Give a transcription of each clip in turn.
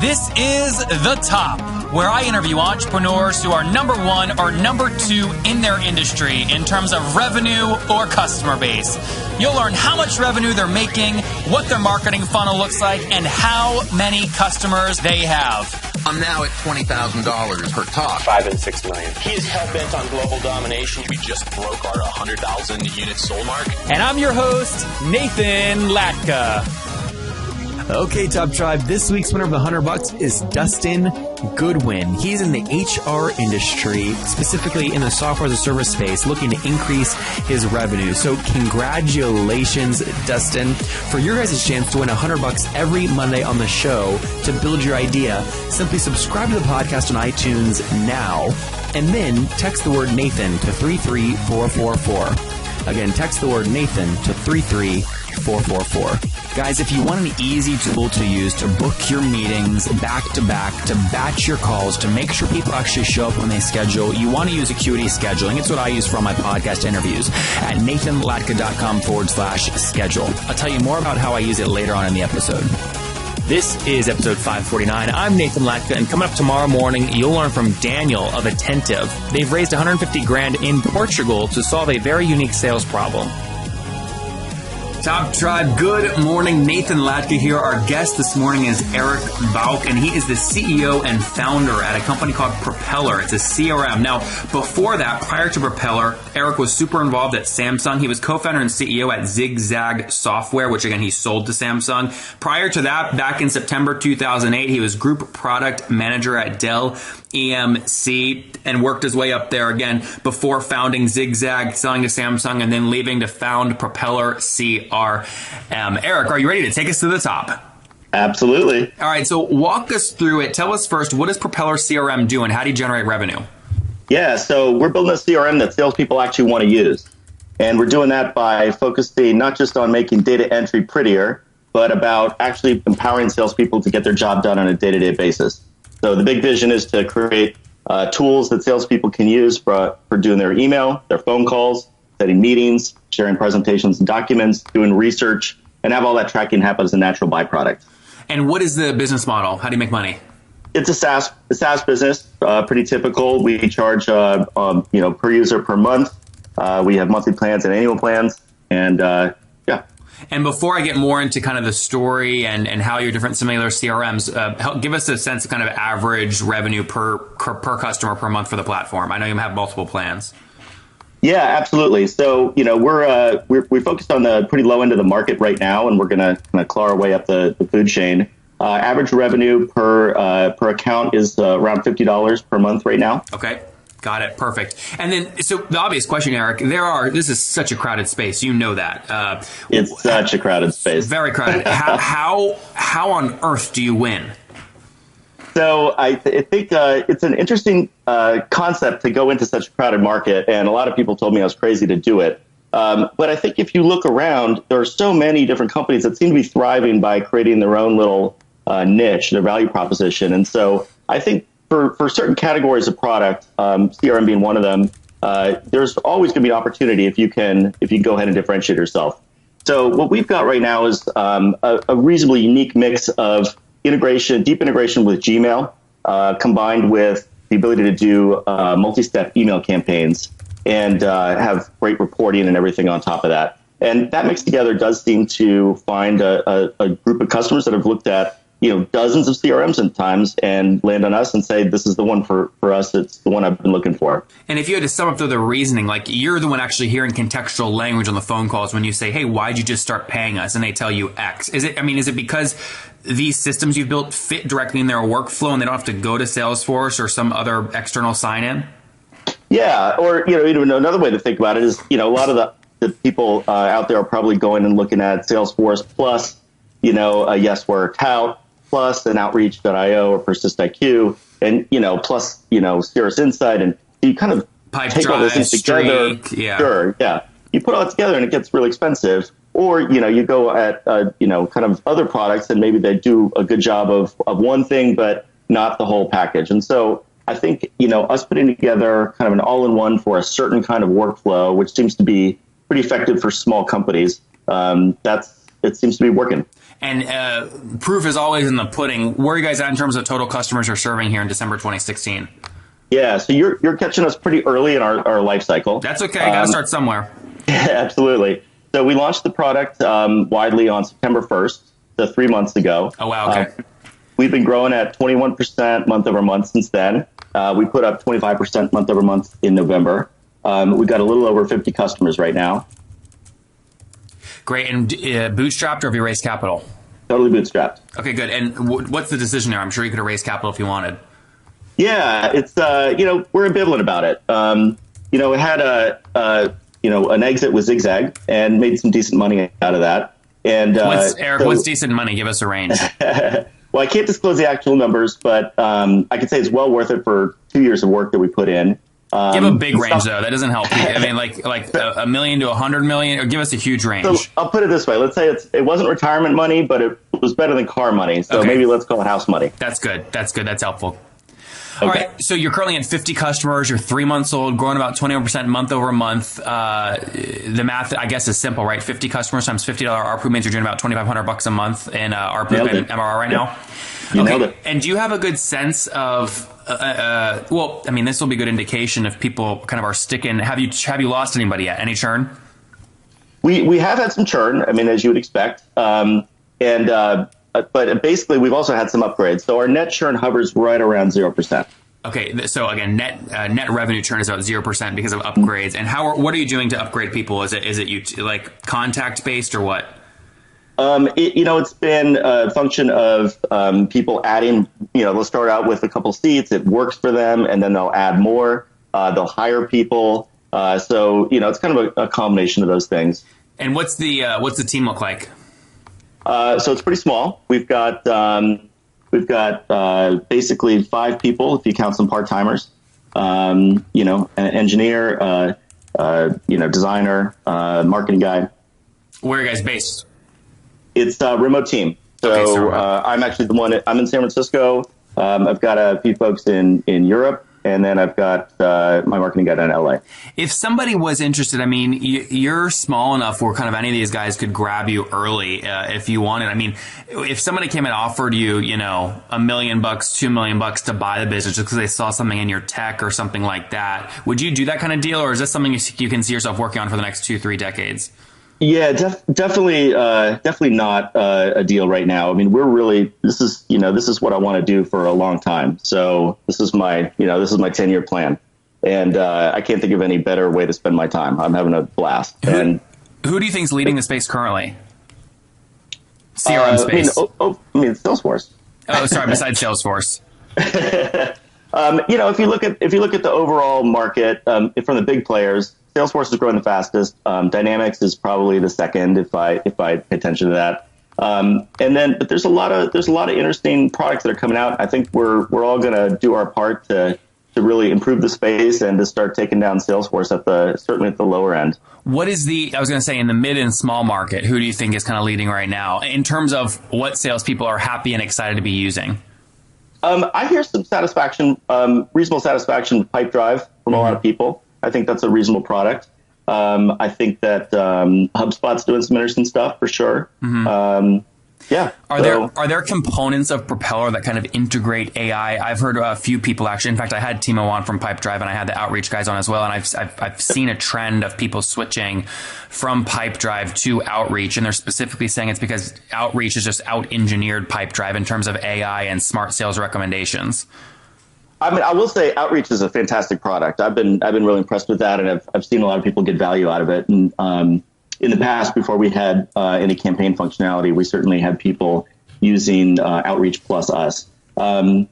This is The Top, where I interview entrepreneurs who are number one or number two in their industry in terms of revenue or customer base. You'll learn how much revenue they're making, what their marketing funnel looks like, and how many customers they have. I'm now at $20,000 per talk. 5 and 6 million. He is hell-bent on global domination. We just broke our 100,000 unit sold mark. And I'm your host, Nathan Latka. Okay, Top Tribe, this week's winner of the $100 is Dustin Goodwin. He's in the HR industry, specifically in the software as a service space, looking to increase his revenue. So congratulations, Dustin. For your guys' chance to win $100 every Monday on the show to build your idea, simply subscribe to the podcast on iTunes now, and then text the word Nathan to 33444. Again, text the word Nathan to 33444. Guys, if you want an easy tool to use to book your meetings back to back, to batch your calls, to make sure people actually show up when they schedule, you want to use Acuity Scheduling. It's what I use for all my podcast interviews at nathanlatka.com/schedule. I'll tell you more about how I use it later on in the episode. This is episode 549. I'm Nathan Latka, and coming up tomorrow morning, you'll learn from Daniel of Attentive. They've raised $150,000 in Portugal to solve a very unique sales problem. Top Tribe, good morning. Nathan Latka here. Our guest this morning is Eric Bouck, and he is the CEO and founder at a company called Propeller. It's a CRM. Now, before that, prior to Propeller, Eric was super involved at Samsung. He was co-founder and CEO at Zigzag Software, which again, he sold to Samsung. Prior to that, back in September 2008, he was group product manager at Dell EMC and worked his way up there again before founding Zigzag, selling to Samsung, and then leaving to found Propeller CRM. Eric, are you ready to take us to the top? Absolutely. All right, so walk us through it. Tell us first, what does Propeller CRM do and how do you generate revenue? Yeah, so we're building a CRM that salespeople actually want to use. And we're doing that by focusing not just on making data entry prettier, but about actually empowering salespeople to get their job done on a day-to-day basis. So the big vision is to create tools that salespeople can use for doing their email, their phone calls, setting meetings, sharing presentations and documents, doing research, and have all that tracking happen as a natural byproduct. And what is the business model? How do you make money? It's a SaaS business, pretty typical. We charge per user per month. We have monthly plans and annual plans, and yeah. And before I get more into kind of the story and how your different similar CRMs, give us a sense of kind of average revenue per customer per month for the platform. I know you have multiple plans. Yeah, absolutely. So, we're focused on the pretty low end of the market right now, and we're going to kind of claw our way up the food chain. Average revenue per account is around $50 per month right now. Okay. Got it. Perfect. And then, so the obvious question, Eric, this is such a crowded space. You know that. It's such a crowded space. Very crowded. How on earth do you win? So I think it's an interesting concept to go into such a crowded market. And a lot of people told me I was crazy to do it. But I think if you look around, there are so many different companies that seem to be thriving by creating their own little niche, their value proposition. And so I think for certain categories of product, CRM being one of them, there's always going to be an opportunity if you can go ahead and differentiate yourself. So what we've got right now is a reasonably unique mix of deep integration with Gmail, combined with the ability to do multi-step email campaigns and have great reporting and everything on top of that. And that mixed together does seem to find a group of customers that have looked at dozens of CRMs at times and land on us and say, this is the one for us. It's the one I've been looking for. And if you had to sum up the reasoning, like you're the one actually hearing contextual language on the phone calls when you say, hey, why'd you just start paying us? And they tell you X. Is it because these systems you've built fit directly in their workflow and they don't have to go to Salesforce or some other external sign-in? Yeah. Or, even another way to think about it is, a lot of the people out there are probably going and looking at Salesforce plus, a Yes We're Tout, plus an Outreach.io or PersistIQ, and plus Cirrus Insight, and you kind of take all those things together. Yeah. Sure, yeah. You put all that together, and it gets really expensive. Or you go at kind of other products, and maybe they do a good job of one thing, but not the whole package. And so I think us putting together kind of an all-in-one for a certain kind of workflow, which seems to be pretty effective for small companies. It seems to be working. And proof is always in the pudding. Where are you guys at in terms of total customers you're serving here in December 2016? Yeah, so you're catching us pretty early in our life cycle. That's okay. Got to start somewhere. Yeah, absolutely. So we launched the product widely on September 1st, so 3 months ago. Oh, wow. Okay. We've been growing at 21% month over month since then. We put up 25% month over month in November. We've got a little over 50 customers right now. Great. And bootstrapped, or have you raised capital? Totally bootstrapped. Okay, good. And what's the decision there? I'm sure you could have raised capital if you wanted. Yeah, it's we're ambivalent about it. We had an exit with Zigzag and made some decent money out of that. And what's decent money? Give us a range. Well, I can't disclose the actual numbers, but I can say it's well worth it for 2 years of work that we put in. Give a big range, though. That doesn't help. I mean, like $1 million to $100 million, or give us a huge range. So I'll put it this way. Let's say it wasn't retirement money, but it was better than car money. So maybe let's call it house money. That's good. That's good. That's helpful. All right. So you're currently at 50 customers. You're 3 months old, growing about 21% month over month. The math, I guess, is simple, right? 50 customers times $50 ARPU means you're doing about $2,500 a month in ARPU and MRR right now. You nailed it. And do you have a good sense of, well, I mean, this will be a good indication if people kind of are sticking. Have you lost anybody yet? Any churn? We have had some churn. I mean, as you would expect. But basically, we've also had some upgrades. So our net churn hovers right around 0%. Okay, so again, net revenue churn is about 0% because of upgrades. And what are you doing to upgrade people? Is it you like contact based or what? It's been a function of people adding. They'll start out with a couple seats. It works for them, and then they'll add more. They'll hire people. So it's kind of a combination of those things. And what's the team look like? So it's pretty small. We've got basically 5 people if you count some part timers. An engineer, designer, marketing guy. Where are you guys based? It's a remote team. So I'm actually the one. I'm in San Francisco. I've got a few folks in Europe. And then I've got my marketing guy down in LA. If somebody was interested, I mean, you're small enough where kind of any of these guys could grab you early if you wanted. I mean, if somebody came and offered you, $1 million, $2 million to buy the business just because they saw something in your tech or something like that, would you do that kind of deal, or is this something you can see yourself working on for the next 2-3 decades? Yeah, definitely not a deal right now. I mean, this is what I want to do for a long time. So this is my 10-year plan, and I can't think of any better way to spend my time. I'm having a blast. And who do you think is leading the space currently? CRM space. Salesforce. Oh, sorry. Besides Salesforce. If you look at the overall market from the big players, Salesforce is growing the fastest. Dynamics is probably the second if I pay attention to that. But there's a lot of interesting products that are coming out. I think we're all going to do our part to really improve the space and to start taking down Salesforce certainly at the lower end. What is I was going to say, in the mid and small market, who do you think is kind of leading right now in terms of what salespeople are happy and excited to be using? I hear some reasonable satisfaction with Pipedrive from a lot of people. I think that's a reasonable product. I think that HubSpot's doing some interesting stuff for sure. Mm-hmm. Are there components of Propeller that kind of integrate AI? I've heard a few people actually. In fact, I had Timo on from Pipedrive, and I had the outreach guys on as well. And I've seen a trend of people switching from Pipedrive to outreach, and they're specifically saying it's because outreach is just out-engineered Pipedrive in terms of AI and smart sales recommendations. I mean, I will say Outreach is a fantastic product. I've been really impressed with that, and I've seen a lot of people get value out of it. And in the past, before we had any campaign functionality, we certainly had people using Outreach plus us. I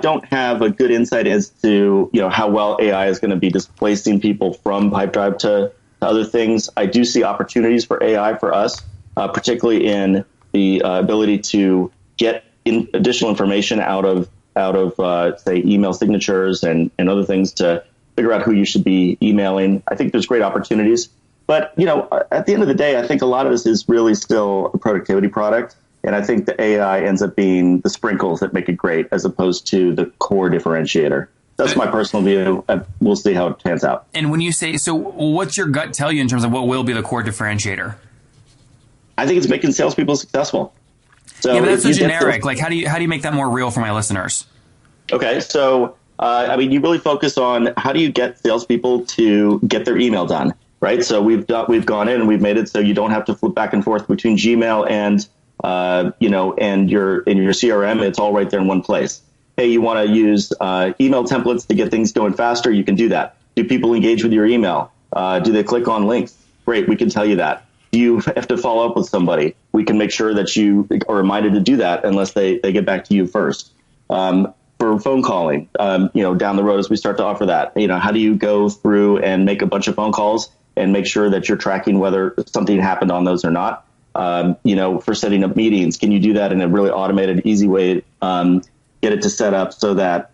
don't have a good insight as to how well AI is going to be displacing people from Pipedrive to other things. I do see opportunities for AI for us, particularly in the ability to get additional information out of say email signatures and other things to figure out who you should be emailing. I think there's great opportunities, but at the end of the day, I think a lot of this is really still a productivity product, and I think the AI ends up being the sprinkles that make it great as opposed to the core differentiator. That's my personal view. We'll see how it pans out. And when you say, so what's your gut tell you in terms of what will be the core differentiator? I think it's making salespeople successful. So yeah, but that's so generic. Like, how do you make that more real for my listeners? Okay, so you really focus on how do you get salespeople to get their email done, right? So we've gone in and we've made it so you don't have to flip back and forth between Gmail and and your CRM. It's all right there in one place. Hey, you want to use email templates to get things going faster? You can do that. Do people engage with your email? Do they click on links? Great, we can tell you that. Do you have to follow up with somebody? We can make sure that you are reminded to do that unless they get back to you first. For phone calling, down the road as we start to offer that, how do you go through and make a bunch of phone calls and make sure that you're tracking whether something happened on those or not? For setting up meetings, can you do that in a really automated, easy way? Get it to set up so that,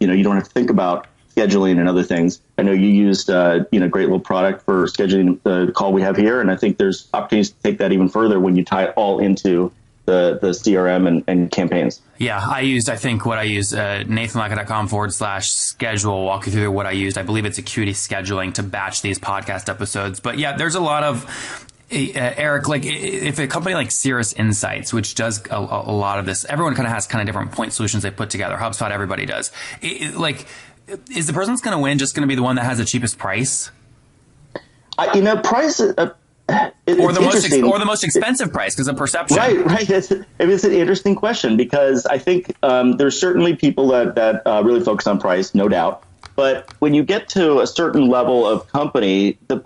you don't have to think about scheduling and other things. I know you used, great little product for scheduling the call we have here. And I think there's opportunities to take that even further when you tie it all into the CRM and campaigns. Yeah, I used nathanlatka.com/schedule. Walk you through what I used. I believe it's Acuity Scheduling to batch these podcast episodes. But yeah, there's a lot of, Eric, like if a company like Cirrus Insights, which does a lot of this, everyone kind of has different point solutions they put together. HubSpot, everybody does. Is the person that's going to win just going to be the one that has the cheapest price? Price... or the most expensive price because of perception. Right. It's an interesting question because I think there's certainly people that really focus on price, no doubt. But when you get to a certain level of company, they're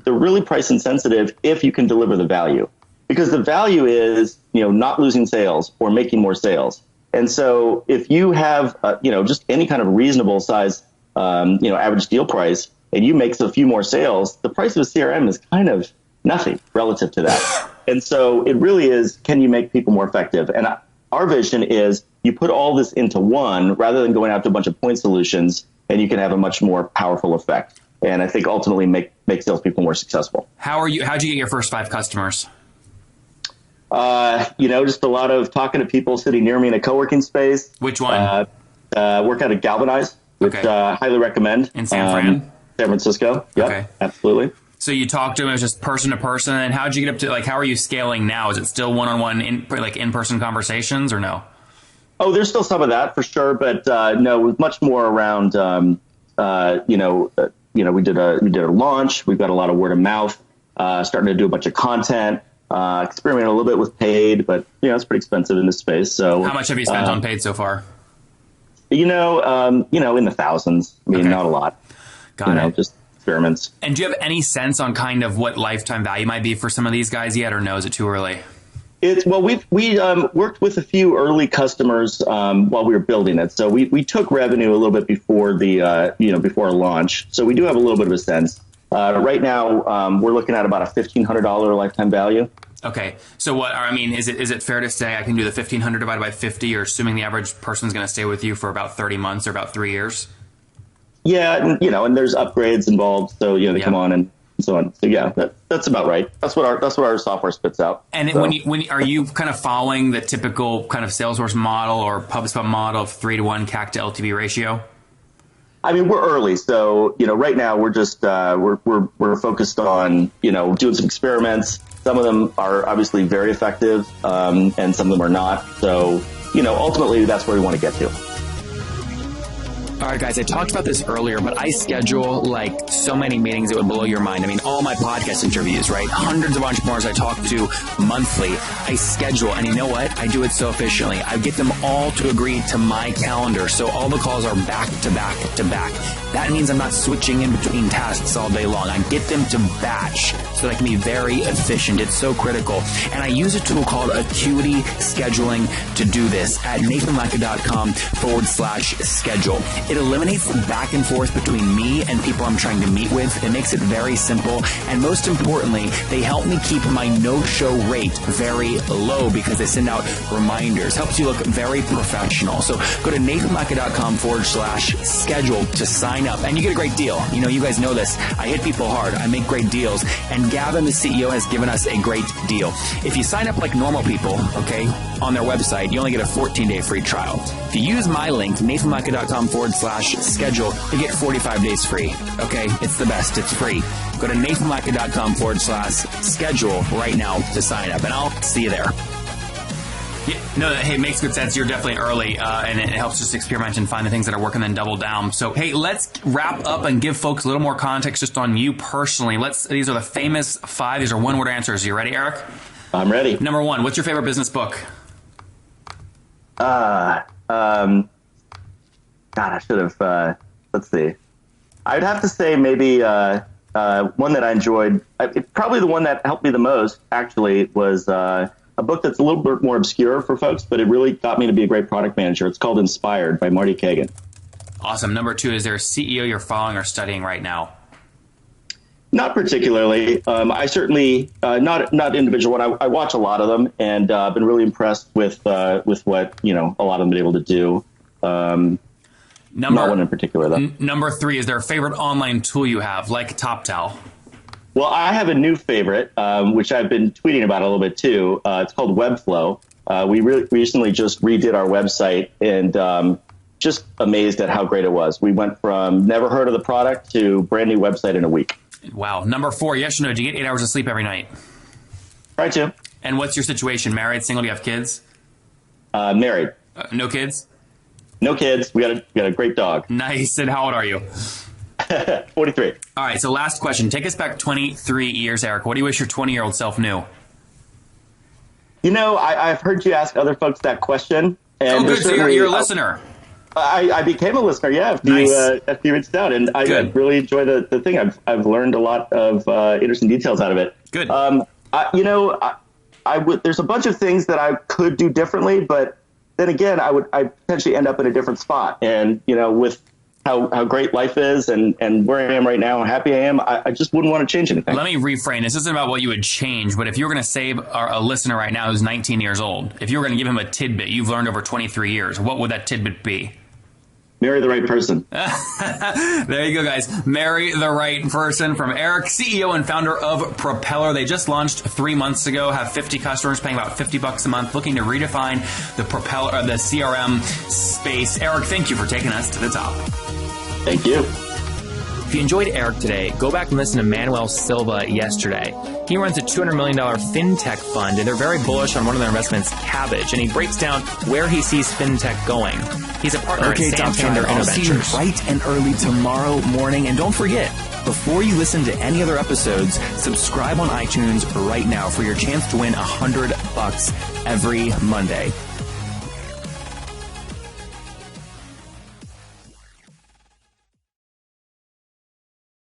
really price insensitive if you can deliver the value, because the value is not losing sales or making more sales. And so if you have just any kind of reasonable size average deal price, and you make a few more sales, the price of a CRM is kind of nothing relative to that. And so it really is, can you make people more effective? And our vision is you put all this into one rather than going out to a bunch of point solutions, and you can have a much more powerful effect. And I think ultimately make salespeople more success'd you get your first 5 customers? Just a lot of talking to people sitting near me in a co-working space. Which one? Work out of Galvanize, which highly recommend. In San Francisco. Yep, okay. Absolutely. So you talked to him, it was just person to person. And how'd you get up to, how are you scaling now? Is it still one-on-one in-person conversations or no? Oh, there's still some of that for sure. But no, it was much more around, we did a launch. We've got a lot of word of mouth, starting to do a bunch of content, experimenting a little bit with paid, but it's pretty expensive in this space. So how much have you spent on paid so far? In the thousands. I mean, not a lot. Got it. Just experiments. And do you have any sense on kind of what lifetime value might be for some of these guys yet, or no, is it too early? We worked with a few early customers while we were building it. So we took revenue a little bit before before our launch. So we do have a little bit of a sense. Right now, we're looking at about a $1,500 lifetime value. Okay. So is it fair to say I can do the 1,500 divided by 50, or assuming the average person's going to stay with you for about 30 months or about 3 years? Yeah. And there's upgrades involved. So, they come on and so on. So yeah, that's about right. That's what our software spits out. And when are you kind of following the typical kind of Salesforce model or HubSpot model of 3-to-1 CAC to LTV ratio? I mean, we're early, so right now we're just we're focused on doing some experiments. Some of them are obviously very effective, and some of them are not. So ultimately, that's where we want to get to. All right, guys, I talked about this earlier, but I schedule so many meetings that would blow your mind. I mean, all my podcast interviews, right? Hundreds of entrepreneurs I talk to monthly. I schedule, and you know what? I do it so efficiently. I get them all to agree to my calendar, so all the calls are back to back to back. That means I'm not switching in between tasks all day long. I get them to batch so that I can be very efficient. It's so critical. And I use a tool called Acuity Scheduling to do this at nathanlatka.com/schedule. It eliminates the back and forth between me and people I'm trying to meet with. It makes it very simple. And most importantly, they help me keep my no-show rate very low because they send out reminders. Helps you look very professional. So go to nathanlatka.com/schedule to sign up. And you get a great deal. You guys know this. I hit people hard. I make great deals. And Gavin, the CEO, has given us a great deal. If you sign up like normal people, on their website, you only get a 14-day free trial. If you use my link, nathanlatka.com/schedule, you get 45 days free. Okay? It's the best. It's free. Go to nathanlatka.com/schedule schedule right now to sign up, and I'll see you there. Yeah, no, hey, it makes good sense. You're definitely early, and it helps just experiment and find the things that are working, then double down. So, hey, let's wrap up and give folks a little more context just on you personally. These are the famous 5. These are one-word answers. You ready, Eric? I'm ready. Number 1, what's your favorite business book? God, I should have, let's see. I'd have to say maybe one that I enjoyed, probably the one that helped me the most, actually, was a book that's a little bit more obscure for folks, but it really got me to be a great product manager. It's called Inspired by Marty Kagan. Awesome. Number 2, is there a CEO you're following or studying right now? Not particularly. I certainly not individual one. I watch a lot of them, and I've been really impressed with what a lot of them been able to do. Not one in particular, though. Number 3, is there a favorite online tool you have, like TopTal? Well, I have a new favorite, which I've been tweeting about a little bit too. It's called Webflow. We recently just redid our website, and just amazed at how great it was. We went from never heard of the product to brand new website in a week. Wow. Number 4, yes or no, do you get 8 hours of sleep every night? Try to. And what's your situation? Married, single, do you have kids? Married. No kids? No kids. We got a great dog. Nice. And how old are you? 43. All right, so last question. Take us back 23 years, Eric. What do you wish your 20-year-old self knew? I've heard you ask other folks that question. And good. So you're a listener. I became a listener, yeah, after you reached out. And I really enjoy the thing. I've learned a lot of interesting details out of it. Good. There's a bunch of things that I could do differently, but then again, I potentially end up in a different spot. And, with how great life is and where I am right now, how happy I am, I just wouldn't want to change anything. Let me reframe. This isn't about what you would change, but if you were going to save a listener right now who's 19 years old, if you were going to give him a tidbit you've learned over 23 years, what would that tidbit be? Marry the right person. There you go, guys. Marry the right person from Eric, CEO and founder of Propeller. They just launched 3 months ago, have 50 customers paying about $50 a month, looking to redefine the the CRM space. Eric, thank you for taking us to the top. Thank you. If you enjoyed Eric today, go back and listen to Manuel Silva yesterday. He runs a $200 million fintech fund, and they're very bullish on one of their investments, Cabbage, and he breaks down where he sees fintech going. He's a partner at Santander I'll see you Interventures. bright and early tomorrow morning. And don't forget, before you listen to any other episodes, subscribe on iTunes right now for your chance to win $100 every Monday.